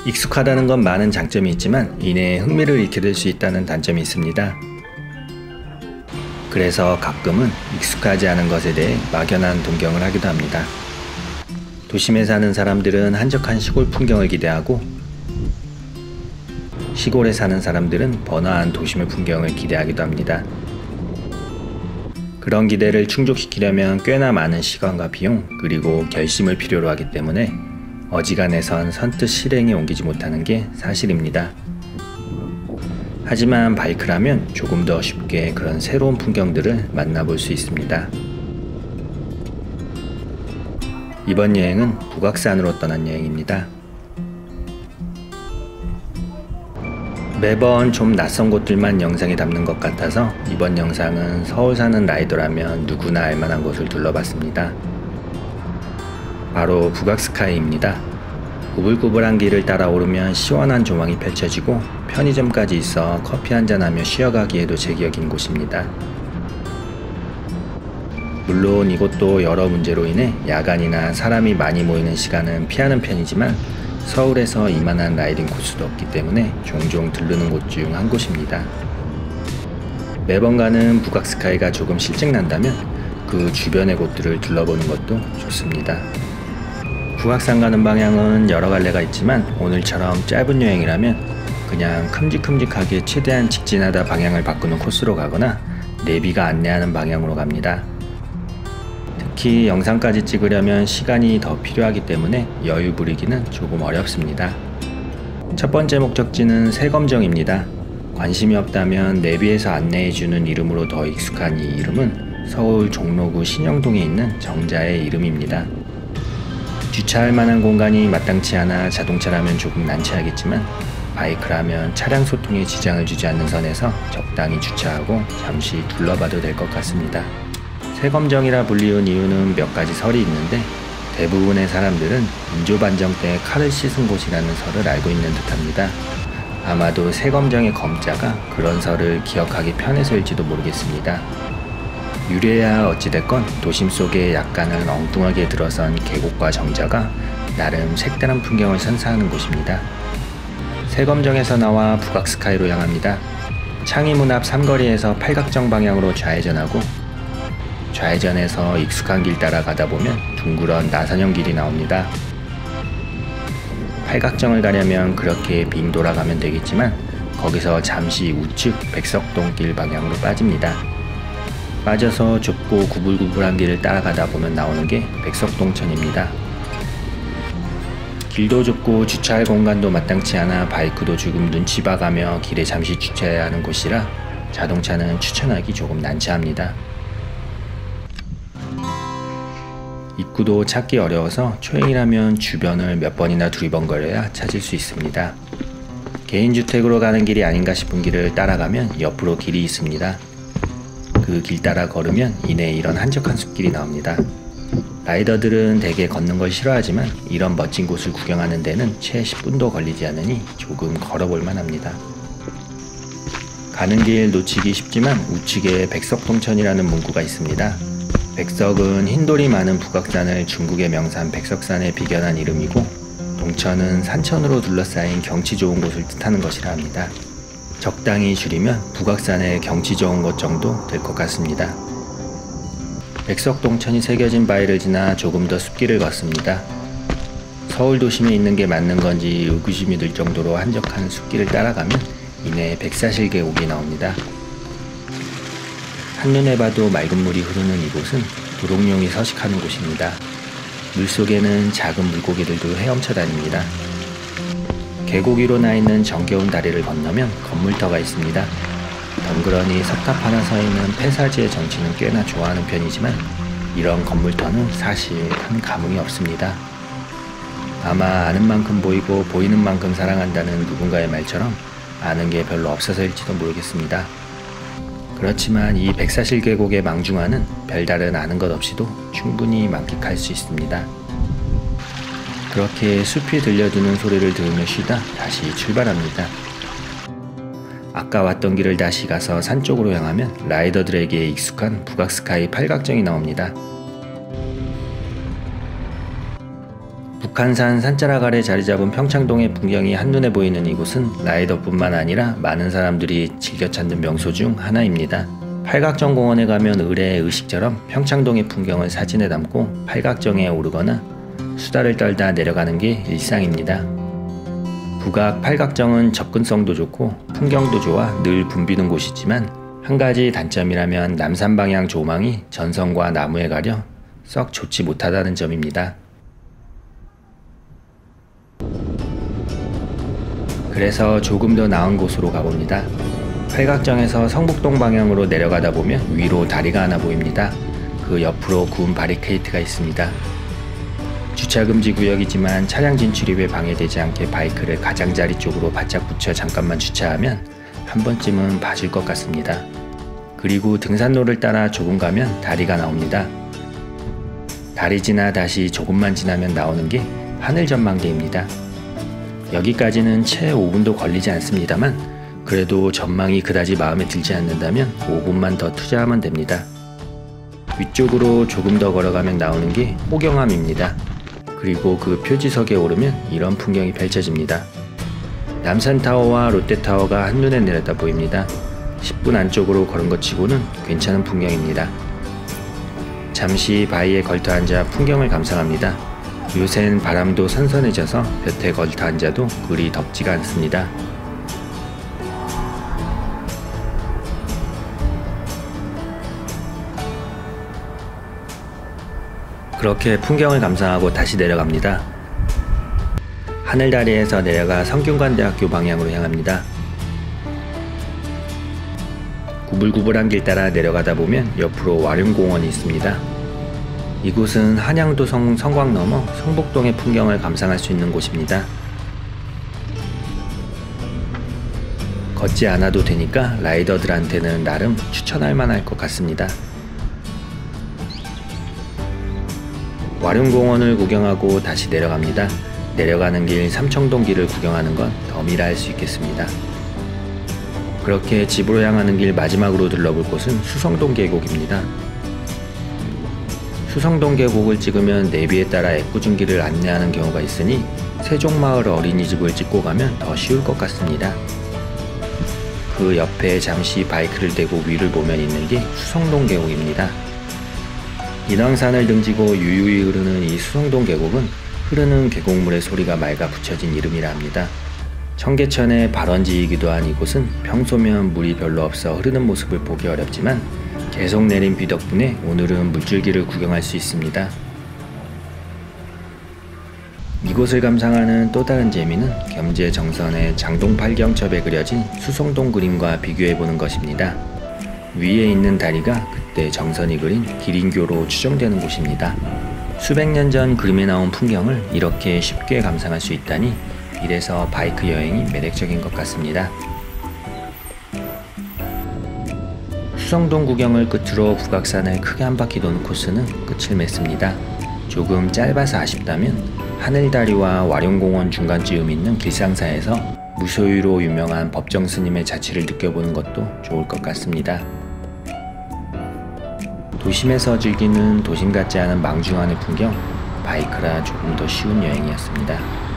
익숙하다는 건 많은 장점이 있지만 이내에 흥미를 잃게 될 수 있다는 단점이 있습니다. 그래서 가끔은 익숙하지 않은 것에 대해 막연한 동경을 하기도 합니다. 도심에 사는 사람들은 한적한 시골 풍경을 기대하고 시골에 사는 사람들은 번화한 도심의 풍경을 기대하기도 합니다. 그런 기대를 충족시키려면 꽤나 많은 시간과 비용 그리고 결심을 필요로 하기 때문에 어지간해선 선뜻 실행에 옮기지 못하는 게 사실입니다. 하지만 바이크라면 조금 더 쉽게 그런 새로운 풍경들을 만나볼 수 있습니다. 이번 여행은 북악산으로 떠난 여행입니다. 매번 좀 낯선 곳들만 영상에 담는 것 같아서 이번 영상은 서울 사는 라이더라면 누구나 알만한 곳을 둘러봤습니다. 바로 북악스카이입니다. 구불구불한 길을 따라 오르면 시원한 조망이 펼쳐지고 편의점까지 있어 커피 한잔하며 쉬어가기에도 제격인 곳입니다. 물론 이곳도 여러 문제로 인해 야간이나 사람이 많이 모이는 시간은 피하는 편이지만 서울에서 이만한 라이딩 코스도 없기 때문에 종종 들르는 곳 중 한 곳입니다. 매번 가는 북악스카이가 조금 실증난다면 그 주변의 곳들을 둘러보는 것도 좋습니다. 북악산 가는 방향은 여러 갈래가 있지만 오늘처럼 짧은 여행이라면 그냥 큼직큼직하게 최대한 직진하다 방향을 바꾸는 코스로 가거나 내비가 안내하는 방향으로 갑니다. 특히 영상까지 찍으려면 시간이 더 필요하기 때문에 여유 부리기는 조금 어렵습니다. 첫 번째 목적지는 세검정입니다. 관심이 없다면 내비에서 안내해주는 이름으로 더 익숙한 이 이름은 서울 종로구 신영동에 있는 정자의 이름입니다. 주차할 만한 공간이 마땅치 않아 자동차라면 조금 난처하겠지만 바이크라면 차량 소통에 지장을 주지 않는 선에서 적당히 주차하고 잠시 둘러봐도 될 것 같습니다. 세검정이라 불리운 이유는 몇 가지 설이 있는데 대부분의 사람들은 인조반정 때 칼을 씻은 곳이라는 설을 알고 있는 듯합니다. 아마도 세검정의 검자가 그런 설을 기억하기 편해서일지도 모르겠습니다. 유래야 어찌됐건 도심 속에 약간은 엉뚱하게 들어선 계곡과 정자가 나름 색다른 풍경을 선사하는 곳입니다. 세검정에서 나와 북악스카이로 향합니다. 창의문 앞 삼거리에서 팔각정 방향으로 좌회전하고 좌회전에서 익숙한 길 따라 가다 보면 둥그런 나선형 길이 나옵니다. 팔각정을 가려면 그렇게 빙 돌아가면 되겠지만 거기서 잠시 우측 백석동길 방향으로 빠집니다. 빠져서 좁고 구불구불한 길을 따라가다 보면 나오는 게 백석동천입니다. 길도 좁고 주차할 공간도 마땅치 않아 바이크도 조금 눈치 봐가며 길에 잠시 주차해야 하는 곳이라 자동차는 추천하기 조금 난처합니다. 입구도 찾기 어려워서 초행이라면 주변을 몇 번이나 두리번거려야 찾을 수 있습니다. 개인주택으로 가는 길이 아닌가 싶은 길을 따라가면 옆으로 길이 있습니다. 그 길 따라 걸으면 이내 이런 한적한 숲길이 나옵니다. 라이더들은 대개 걷는 걸 싫어하지만 이런 멋진 곳을 구경하는 데는 채 10분도 걸리지 않으니 조금 걸어볼 만합니다. 가는 길 놓치기 쉽지만 우측에 백석동천이라는 문구가 있습니다. 백석은 흰돌이 많은 북악산을 중국의 명산 백석산에 비견한 이름이고 동천은 산천으로 둘러싸인 경치 좋은 곳을 뜻하는 것이라 합니다. 적당히 줄이면 북악산의 경치 좋은 곳 정도 될 것 같습니다. 백석동천이 새겨진 바위를 지나 조금 더 숲길을 걷습니다. 서울 도심에 있는 게 맞는 건지 의구심이 들 정도로 한적한 숲길을 따라가면 이내 백사실 계곡이 나옵니다. 한눈에 봐도 맑은 물이 흐르는 이곳은 도롱뇽이 서식하는 곳입니다. 물속에는 작은 물고기들도 헤엄쳐 다닙니다. 계곡 위로 나 있는 정겨운 다리를 건너면 건물터가 있습니다. 덩그러니 석탑 하나 서 있는 폐사지의 정취는 꽤나 좋아하는 편이지만 이런 건물터는 사실 큰 감흥이 없습니다. 아마 아는 만큼 보이고 보이는 만큼 사랑한다는 누군가의 말처럼 아는 게 별로 없어서일지도 모르겠습니다. 그렇지만 이 백사실 계곡의 망중하는 별다른 아는 것 없이도 충분히 만끽할 수 있습니다. 그렇게 숲이 들려드는 소리를 들으며 쉬다 다시 출발합니다. 아까 왔던 길을 다시 가서 산 쪽으로 향하면 라이더들에게 익숙한 북악스카이 팔각정이 나옵니다. 북한산 산자락 아래 자리잡은 평창동의 풍경이 한눈에 보이는 이곳은 라이더뿐만 아니라 많은 사람들이 즐겨 찾는 명소 중 하나입니다. 팔각정공원에 가면 의뢰의 의식처럼 평창동의 풍경을 사진에 담고 팔각정에 오르거나 수다를 떨다 내려가는 게 일상입니다. 북악 팔각정은 접근성도 좋고 풍경도 좋아 늘 붐비는 곳이지만 한 가지 단점이라면 남산 방향 조망이 전선과 나무에 가려 썩 좋지 못하다는 점입니다. 그래서 조금 더 나은 곳으로 가봅니다. 팔각정에서 성북동 방향으로 내려가다 보면 위로 다리가 하나 보입니다. 그 옆으로 구운 바리케이트가 있습니다. 주차금지 구역이지만 차량 진출입에 방해되지 않게 바이크를 가장자리 쪽으로 바짝 붙여 잠깐만 주차하면 한 번쯤은 봐줄 것 같습니다. 그리고 등산로를 따라 조금 가면 다리가 나옵니다. 다리 지나 다시 조금만 지나면 나오는 게 하늘전망대입니다. 여기까지는 채 5분도 걸리지 않습니다만 그래도 전망이 그다지 마음에 들지 않는다면 5분만 더 투자하면 됩니다. 위쪽으로 조금 더 걸어가면 나오는 게 호경암입니다. 그리고 그 표지석에 오르면 이런 풍경이 펼쳐집니다. 남산타워와 롯데타워가 한눈에 내려다 보입니다. 10분 안쪽으로 걸은 것 치고는 괜찮은 풍경입니다. 잠시 바위에 걸터 앉아 풍경을 감상합니다. 요샌 바람도 선선해져서 볕에 걸터 앉아도 그리 덥지가 않습니다. 그렇게 풍경을 감상하고 다시 내려갑니다. 하늘다리에서 내려가 성균관대학교 방향으로 향합니다. 구불구불한 길 따라 내려가다 보면 옆으로 와룡공원이 있습니다. 이곳은 한양도성 성곽 넘어 성북동의 풍경을 감상할 수 있는 곳입니다. 걷지 않아도 되니까 라이더들한테는 나름 추천할 만할 것 같습니다. 와룡공원을 구경하고 다시 내려갑니다. 내려가는 길 삼청동길을 구경하는 건 덤이라 할 수 있겠습니다. 그렇게 집으로 향하는 길 마지막으로 들러볼 곳은 수성동 계곡입니다. 수성동 계곡을 찍으면 내비에 따라 애꿎은 길을 안내하는 경우가 있으니 세종마을 어린이집을 찍고 가면 더 쉬울 것 같습니다. 그 옆에 잠시 바이크를 대고 위를 보면 있는 게 수성동 계곡입니다. 인왕산을 등지고 유유히 흐르는 이 수성동 계곡은 흐르는 계곡물의 소리가 맑아 붙여진 이름이라 합니다. 청계천의 발원지이기도 한 이곳은 평소면 물이 별로 없어 흐르는 모습을 보기 어렵지만 계속 내린 비 덕분에 오늘은 물줄기를 구경할 수 있습니다. 이곳을 감상하는 또 다른 재미는 겸재 정선의 장동팔경첩에 그려진 수성동 그림과 비교해보는 것입니다. 위에 있는 다리가 그때 정선이 그린 기린교로 추정되는 곳입니다. 수백 년 전 그림에 나온 풍경을 이렇게 쉽게 감상할 수 있다니 이래서 바이크 여행이 매력적인 것 같습니다. 수성동 구경을 끝으로 북악산을 크게 한 바퀴 도는 코스는 끝을 맺습니다. 조금 짧아서 아쉽다면 하늘다리와 와룡공원 중간쯤 있는 길상사에서 무소유로 유명한 법정스님의 자취를 느껴보는 것도 좋을 것 같습니다. 도심에서 즐기는 도심 같지 않은 망중한의 풍경, 바이크라 조금 더 쉬운 여행이었습니다.